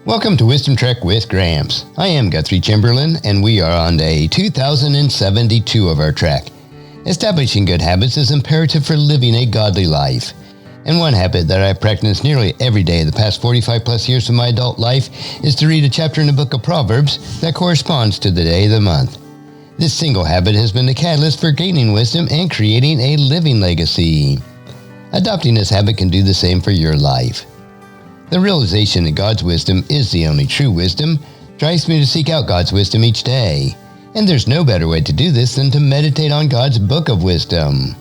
Welcome to WisdomTrek with Gramps. I am Guthrie Chamberlain, and we are on day 2072 of our trek. Establishing good habits is imperative for living a godly life. And one habit that I practice nearly every day the past 45 plus years of my adult life is to read a chapter in the book of Proverbs that corresponds to the day of the month. This single habit has been the catalyst for gaining wisdom and creating a living legacy. Adopting this habit can do the same for your life. The realization that God's wisdom is the only true wisdom drives me to seek out God's wisdom each day. And there's no better way to do this than to meditate on God's book of wisdom.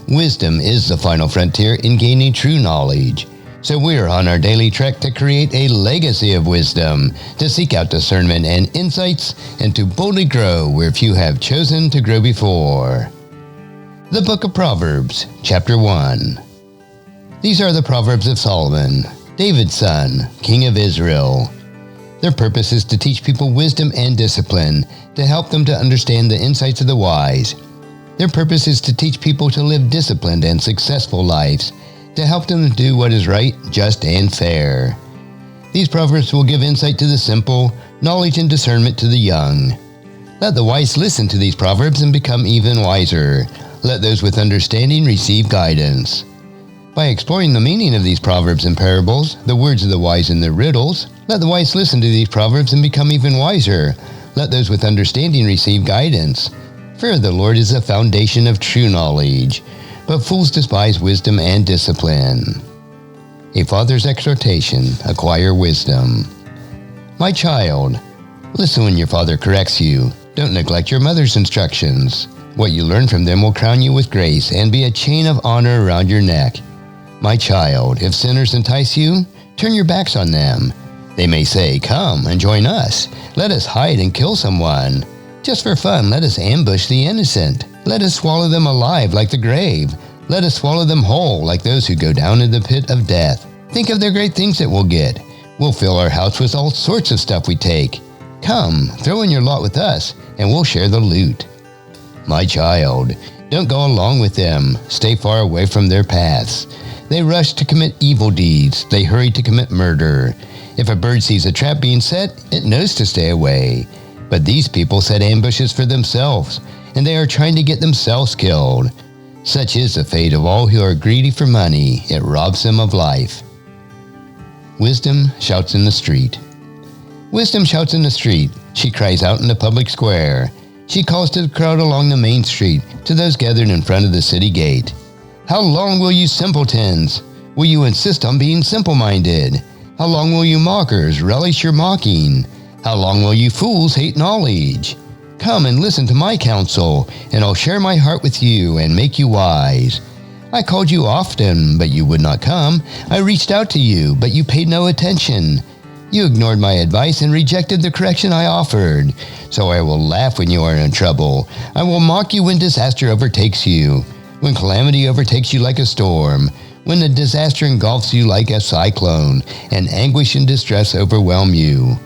Wisdom is the final frontier in gaining true knowledge. So we're on our daily trek to create a legacy of wisdom, to seek out discernment and insights, and to boldly grow where few have chosen to grow before. The Book of Proverbs, Chapter 1. These are the Proverbs of Solomon, David's son, king of Israel. Their purpose is to teach people wisdom and discipline, to help them to understand the insights of the wise. Their purpose is to teach people to live disciplined and successful lives, to help them do what is right, just, and fair. These Proverbs will give insight to the simple, knowledge and discernment to the young. Let the wise listen to these Proverbs and become even wiser. Let those with understanding receive guidance. By exploring the meaning of these proverbs and parables, the words of the wise and their riddles, let the wise listen to these proverbs and become even wiser. Let those with understanding receive guidance. Fear of the Lord is the foundation of true knowledge, but fools despise wisdom and discipline. A father's exhortation, acquire wisdom. My child, listen when your father corrects you. Don't neglect your mother's instructions. What you learn from them will crown you with grace and be a chain of honor around your neck. My child, if sinners entice you, turn your backs on them. They may say, "Come and join us. Let us hide and kill someone. Just for fun, let us ambush the innocent. Let us swallow them alive like the grave. Let us swallow them whole like those who go down in the pit of death. Think of the great things that we'll get. We'll fill our house with all sorts of stuff we take. Come, throw in your lot with us, and we'll share the loot." My child, don't go along with them. Stay far away from their paths. They rush to commit evil deeds. They hurry to commit murder. If a bird sees a trap being set, it knows to stay away. But these people set ambushes for themselves, and they are trying to get themselves killed. Such is the fate of all who are greedy for money. It robs them of life. Wisdom shouts in the street. Wisdom shouts in the street. She cries out in the public square. She calls to the crowd along the main street, to those gathered in front of the city gate. How long will you simpletons? Will you insist on being simple-minded? How long will you mockers relish your mocking? How long will you fools hate knowledge? Come and listen to my counsel, and I'll share my heart with you and make you wise. I called you often, but you would not come. I reached out to you, but you paid no attention. You ignored my advice and rejected the correction I offered. So I will laugh when you are in trouble. I will mock you when disaster overtakes you. When calamity overtakes you like a storm, when the disaster engulfs you like a cyclone, and anguish and distress overwhelm you.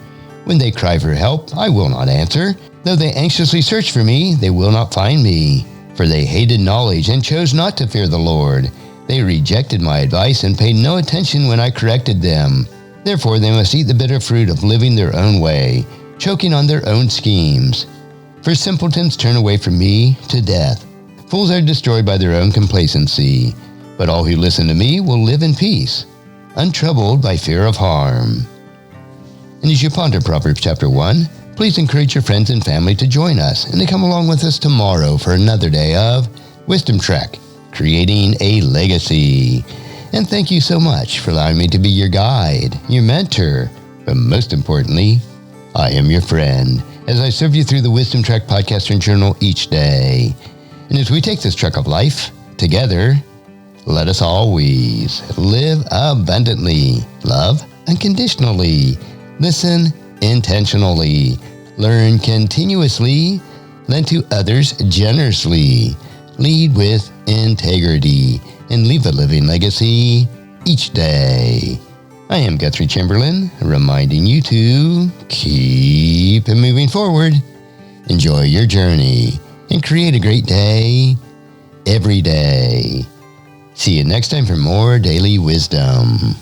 When they cry for help, I will not answer. Though they anxiously search for me, they will not find me. For they hated knowledge and chose not to fear the Lord. They rejected my advice and paid no attention when I corrected them. Therefore they must eat the bitter fruit of living their own way, choking on their own schemes. For simpletons turn away from me to death. Fools are destroyed by their own complacency, but all who listen to me will live in peace, untroubled by fear of harm. And as you ponder Proverbs chapter 1, please encourage your friends and family to join us and to come along with us tomorrow for another day of Wisdom Trek, creating a legacy. And thank you so much for allowing me to be your guide, your mentor, but most importantly, I am your friend as I serve you through the Wisdom Trek podcast and journal each day. And as we take this trek of life together, let us always live abundantly, love unconditionally, listen intentionally, learn continuously, lend to others generously, lead with integrity, and leave a living legacy each day. I am Guthrie Chamberlain, reminding you to keep moving forward, enjoy your journey, and create a great day every day. See you next time for more daily wisdom.